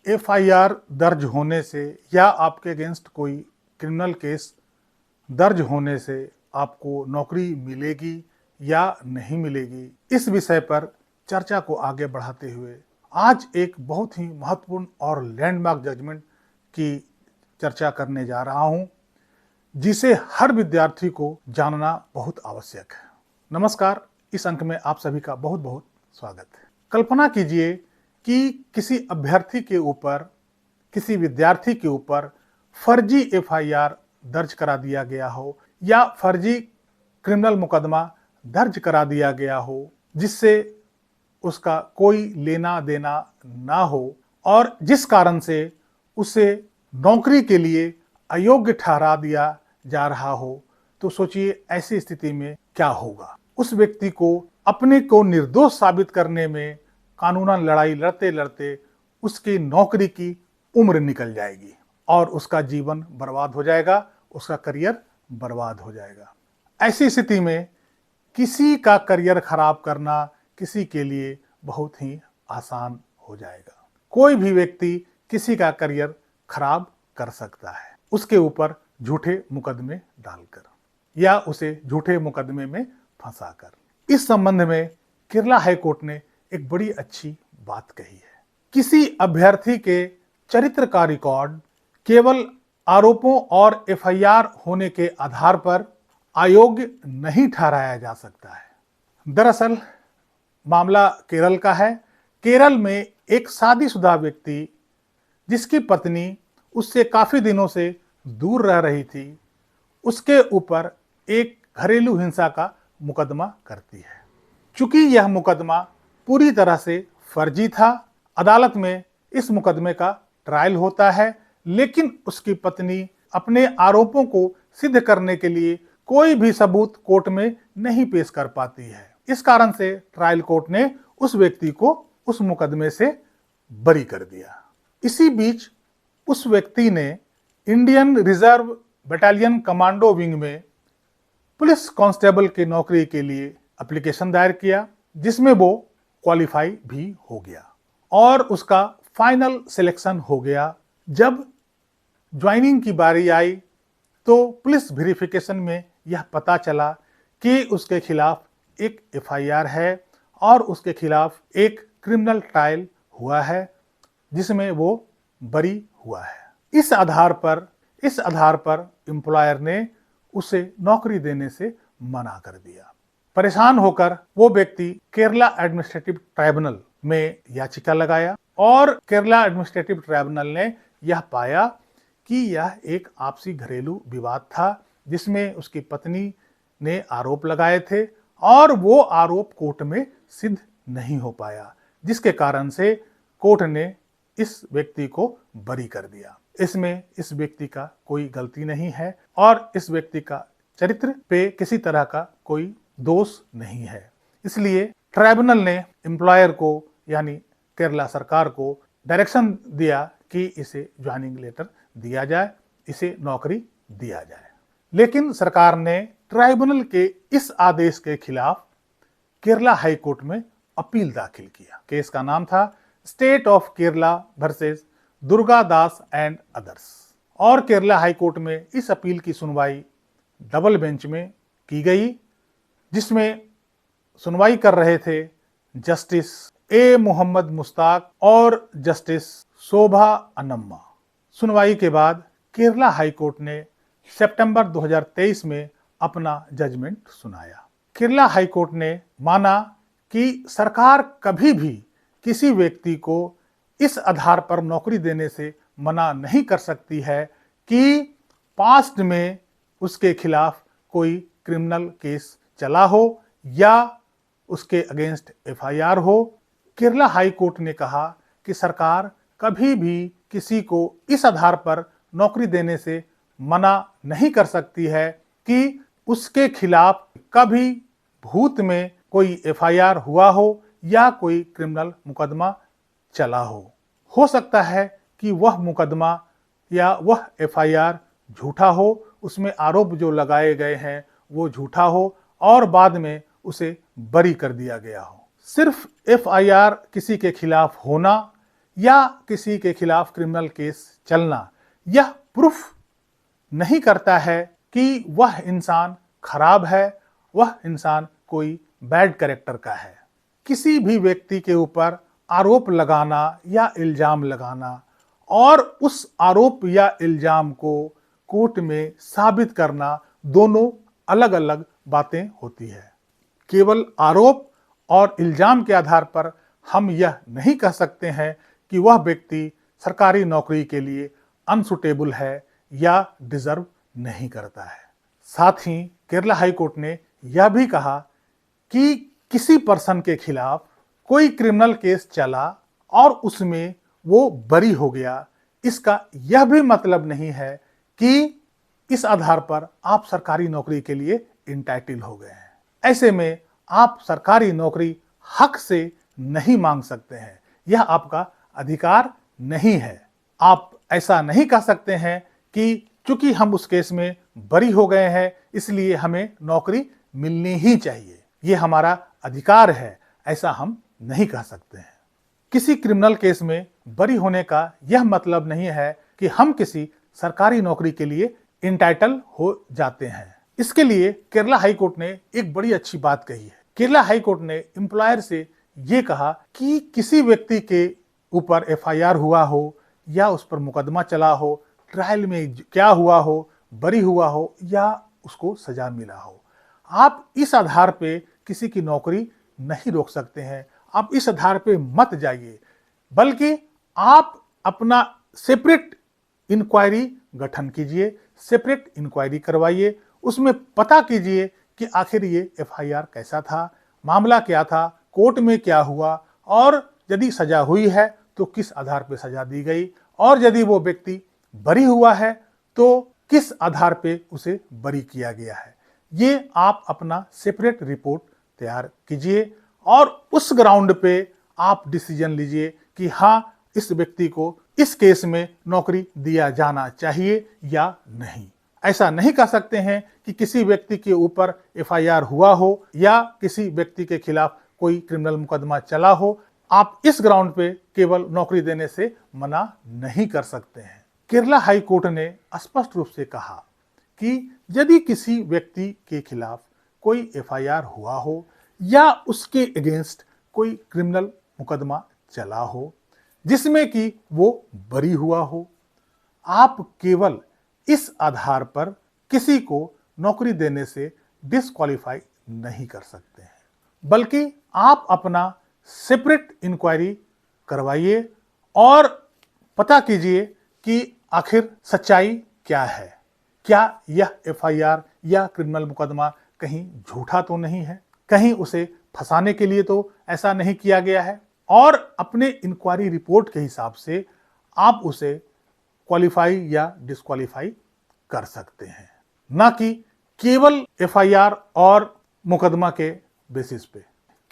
FIR दर्ज होने से या आपके अगेंस्ट कोई क्रिमिनल केस दर्ज होने से आपको नौकरी मिलेगी या नहीं मिलेगी, इस विषय पर चर्चा को आगे बढ़ाते हुए आज एक बहुत ही महत्वपूर्ण और लैंडमार्क जजमेंट की चर्चा करने जा रहा हूं, जिसे हर विद्यार्थी को जानना बहुत आवश्यक है। नमस्कार, इस अंक में आप सभी का बहुत बहुत स्वागत है। कल्पना कीजिए कि किसी अभ्यर्थी के ऊपर, किसी विद्यार्थी के ऊपर फर्जी एफआईआर दर्ज करा दिया गया हो या फर्जी क्रिमिनल मुकदमा दर्ज करा दिया गया हो, जिससे उसका कोई लेना देना ना हो और जिस कारण से उसे नौकरी के लिए अयोग्य ठहरा दिया जा रहा हो। तो सोचिए ऐसी स्थिति में क्या होगा। उस व्यक्ति को अपने को निर्दोष साबित करने में कानूनन लड़ाई लड़ते लड़ते उसकी नौकरी की उम्र निकल जाएगी और उसका जीवन बर्बाद हो जाएगा, उसका करियर बर्बाद हो जाएगा। ऐसी स्थिति में किसी का करियर खराब करना किसी के लिए बहुत ही आसान हो जाएगा। कोई भी व्यक्ति किसी का करियर खराब कर सकता है, उसके ऊपर झूठे मुकदमे डालकर या उसे झूठे मुकदमे में फंसाकर। इस संबंध में केरला हाई कोर्ट ने एक बड़ी अच्छी बात कही है। किसी अभ्यर्थी के चरित्र का रिकॉर्ड केवल आरोपों और एफआईआर होने के आधार पर अयोग्य नहीं ठहराया जा सकता है। दरअसल मामला केरल का है। केरल में एक शादीशुदा व्यक्ति, जिसकी पत्नी उससे काफी दिनों से दूर रह रही थी, उसके ऊपर एक घरेलू हिंसा का मुकदमा करती है। चूंकि यह मुकदमा पूरी तरह से फर्जी था, अदालत में इस मुकदमे का ट्रायल होता है, लेकिन उसकी पत्नी अपने आरोपों को सिद्ध करने के लिए कोई भी सबूत कोर्ट में नहीं पेश कर पाती है। इस कारण से ट्रायल कोर्ट ने उस व्यक्ति को उस मुकदमे से बरी कर दिया। इसी बीच उस व्यक्ति ने Indian reserve battalion commando wing में पुलिस कांस्टेबल की नौकरी के लिए एप्लीकेशन दायर किया, जिसमें वो क्वालिफाई भी हो गया और उसका फाइनल सिलेक्शन हो गया। जब ज्वाइनिंग की बारी आई तो पुलिस वेरिफिकेशन में यह पता चला कि उसके खिलाफ एक एफआईआर है और उसके खिलाफ एक क्रिमिनल ट्रायल हुआ है, जिसमें वो बरी हुआ है। इस आधार पर एम्प्लॉयर ने उसे नौकरी देने से मना कर दिया। परेशान होकर वो व्यक्ति केरला एडमिनिस्ट्रेटिव ट्राइब्यूनल में याचिका लगाया और केरला एडमिनिस्ट्रेटिव ट्राइब्यूनल ने यह पाया कि यह एक आपसी घरेलू विवाद था, जिसमें उसकी पत्नी ने आरोप लगाए थे और वो आरोप कोर्ट में सिद्ध नहीं हो पाया, जिसके कारण से कोर्ट ने इस व्यक्ति को बरी कर दिया। इसमें इस व्यक्ति का कोई गलती नहीं है और इस व्यक्ति का चरित्र पे किसी तरह का कोई दोष नहीं है। इसलिए ट्राइब्यूनल ने एम्प्लॉयर को यानी केरला सरकार को डायरेक्शन दिया कि इसे ज्वाइनिंग लेटर दिया जाए, इसे नौकरी दिया जाए। लेकिन सरकार ने ट्राइब्यूनल के इस आदेश के खिलाफ केरला हाई कोर्ट में अपील दाखिल किया। केस का नाम था state of Kerala versus Durga Das and others और केरला हाई कोर्ट में इस अपील की सुनवाई डबल बेंच में की गई, जिसमें सुनवाई कर रहे थे जस्टिस ए मोहम्मद मुश्ताक और जस्टिस शोभा अनम्मा। सुनवाई के बाद केरला हाई कोर्ट ने सितंबर 2023 में अपना जजमेंट सुनाया। केरला हाई कोर्ट ने माना कि सरकार कभी भी किसी व्यक्ति को इस आधार पर नौकरी देने से मना नहीं कर सकती है कि पास्ट में उसके खिलाफ कोई क्रिमिनल केस चला हो या उसके अगेंस्ट एफआईआर हो। केरला हाई कोर्ट ने कहा कि सरकार कभी भी किसी को इस आधार पर नौकरी देने से मना नहीं कर सकती है कि उसके खिलाफ कभी भूत में कोई एफआईआर हुआ हो या कोई क्रिमिनल मुकदमा चला हो सकता है कि वह मुकदमा या वह एफआईआर झूठा हो, उसमें आरोप जो लगाए गए हैं वो झूठा हो और बाद में उसे बरी कर दिया गया हो। सिर्फ एफआईआर किसी के खिलाफ होना या किसी के खिलाफ क्रिमिनल केस चलना यह प्रूफ नहीं करता है कि वह इंसान खराब है, वह इंसान कोई बैड कैरेक्टर का है। किसी भी व्यक्ति के ऊपर आरोप लगाना या इल्जाम लगाना और उस आरोप या इल्जाम को कोर्ट में साबित करना दोनों अलग अलग बातें होती है। केवल आरोप और इल्जाम के आधार पर हम यह नहीं कह सकते हैं कि वह व्यक्ति सरकारी नौकरी के लिए अनसुटेबल है या डिजर्व नहीं करता है। साथ ही केरला हाई कोर्ट ने यह भी कहा कि किसी पर्सन के खिलाफ कोई क्रिमिनल केस चला और उसमें वो बरी हो गया, इसका यह भी मतलब नहीं है कि इस आधार पर आप सरकारी नौकरी के लिए इंटाइटल हो गए हैं। ऐसे में आप सरकारी नौकरी हक से नहीं मांग सकते हैं, यह आपका अधिकार नहीं है। आप ऐसा नहीं कह सकते हैं कि चूंकि हम उस केस में बरी हो गए हैं इसलिए हमें नौकरी मिलनी ही चाहिए, ये हमारा अधिकार है, ऐसा हम नहीं कह सकते हैं। किसी क्रिमिनल केस में बरी होने का यह मतलब नहीं है कि हम किसी सरकारी नौकरी के लिए इंटाइटल हो जाते हैं। इसके लिए केरला हाई कोर्ट ने एक बड़ी अच्छी बात कही है। केरला हाई कोर्ट ने एम्प्लॉयर से यह कहा कि किसी व्यक्ति के ऊपर एफआईआर हुआ हो या उस पर मुकदमा चला हो, ट्रायल में क्या हुआ हो, बरी हुआ हो या उसको सजा मिला हो, आप इस आधार पे किसी की नौकरी नहीं रोक सकते हैं। आप इस आधार पे मत जाइए, बल्कि आप अपना सेपरेट इंक्वायरी गठन कीजिए, सेपरेट इंक्वायरी करवाइए, उसमें पता कीजिए कि आखिर ये एफआईआर कैसा था, मामला क्या था, कोर्ट में क्या हुआ और यदि सजा हुई है तो किस आधार पर सजा दी गई और यदि वो व्यक्ति बरी हुआ है तो किस आधार पे उसे बरी किया गया है। ये आप अपना सेपरेट रिपोर्ट तैयार कीजिए और उस ग्राउंड पे आप डिसीजन लीजिए कि हाँ, इस व्यक्ति को इस केस में नौकरी दिया जाना चाहिए या नहीं। ऐसा नहीं कह सकते हैं कि किसी व्यक्ति के ऊपर एफआईआर हुआ हो या किसी व्यक्ति के खिलाफ कोई क्रिमिनल मुकदमा चला हो, आप इस ग्राउंड पे केवल नौकरी देने से मना नहीं कर सकते हैं। केरला हाई कोर्ट ने स्पष्ट रूप से कहा कि यदि किसी व्यक्ति के खिलाफ कोई एफआईआर हुआ हो या उसके अगेंस्ट कोई क्रिमिनल मुकदमा चला हो जिसमें कि वो बरी हुआ हो, आप केवल इस आधार पर किसी को नौकरी देने से डिस्क्वालीफाई नहीं कर सकते हैं, बल्कि आप अपना सेपरेट इंक्वायरी करवाइए और पता कीजिए कि आखिर सच्चाई क्या है। क्या यह एफआईआर या क्रिमिनल मुकदमा कहीं झूठा तो नहीं है, कहीं उसे फंसाने के लिए तो ऐसा नहीं किया गया है, और अपने इंक्वायरी रिपोर्ट के हिसाब से आप उसे क्वालिफाई या डिस्क्वालीफाई कर सकते हैं, ना कि केवल एफआईआर और मुकदमा के बेसिस पे।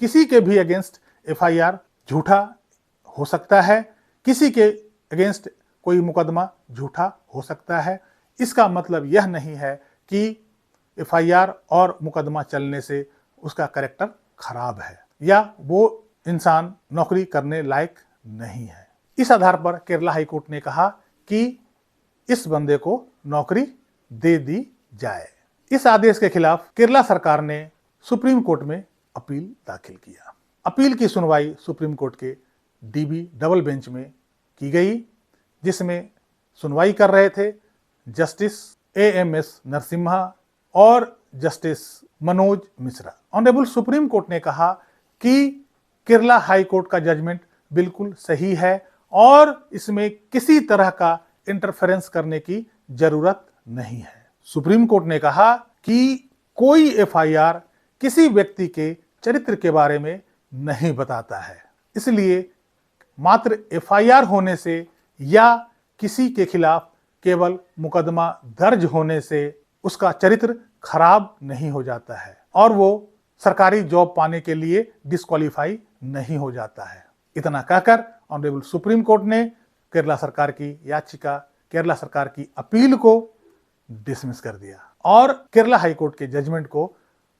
किसी के भी अगेंस्ट एफआईआर झूठा हो सकता है, किसी के अगेंस्ट कोई मुकदमा झूठा हो सकता है। इसका मतलब यह नहीं है कि एफआईआर और मुकदमा चलने से उसका कैरेक्टर खराब है या वो इंसान नौकरी करने लायक नहीं है। इस आधार पर केरला हाई कोर्ट ने कहा कि इस बंदे को नौकरी दे दी जाए। इस आदेश के खिलाफ केरला सरकार ने सुप्रीम कोर्ट में अपील दाखिल किया। अपील की सुनवाई सुप्रीम कोर्ट के डीबी डबल बेंच में की गई, जिसमें सुनवाई कर रहे थे जस्टिस एएमएस नरसिम्हा और justice Manoj Mishra. Honourable supreme court ने कहा कि केरला हाई कोर्ट का जजमेंट बिल्कुल सही है और इसमें किसी तरह का इंटरफेरेंस करने की जरूरत नहीं है। सुप्रीम कोर्ट ने कहा कि कोई एफआईआर किसी व्यक्ति के चरित्र के बारे में नहीं बताता है, इसलिए मात्र एफआईआर होने से या किसी के खिलाफ केवल मुकदमा दर्ज होने से उसका चरित्र खराब नहीं हो जाता है और वो सरकारी जॉब पाने के लिए डिस्क्वालीफाई नहीं हो जाता है। इतना कहकर ऑनरेबल सुप्रीम कोर्ट ने केरला सरकार की याचिका, केरला सरकार की अपील को डिसमिस कर दिया और केरला हाई कोर्ट के जजमेंट को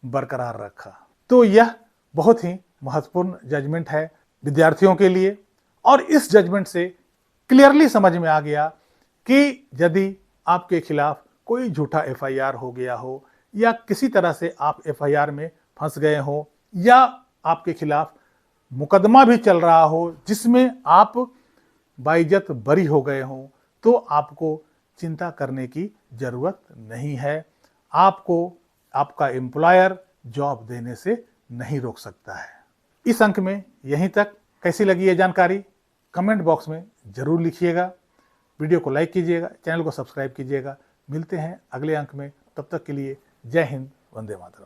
बरकरार रखा। तो यह बहुत ही महत्वपूर्ण जजमेंट है विद्यार्थियों के लिए और इस जजमेंट से क्लियरली समझ में आ गया कि यदि आपके खिलाफ कोई झूठा एफआईआर हो गया हो या किसी तरह से आप एफआईआर में फंस गए हो या आपके खिलाफ मुकदमा भी चल रहा हो जिसमें आप बाइज्जत बरी हो गए हो, तो आपको चिंता करने की जरूरत नहीं है। आपको आपका एम्प्लॉयर जॉब देने से नहीं रोक सकता है। इस अंक में यहीं तक। कैसी लगी ये जानकारी कमेंट बॉक्स में जरूर लिखिएगा। वीडियो को लाइक कीजिएगा, चैनल को सब्सक्राइब कीजिएगा। मिलते हैं अगले अंक में, तब तक के लिए जय हिंद, वंदे मातरम।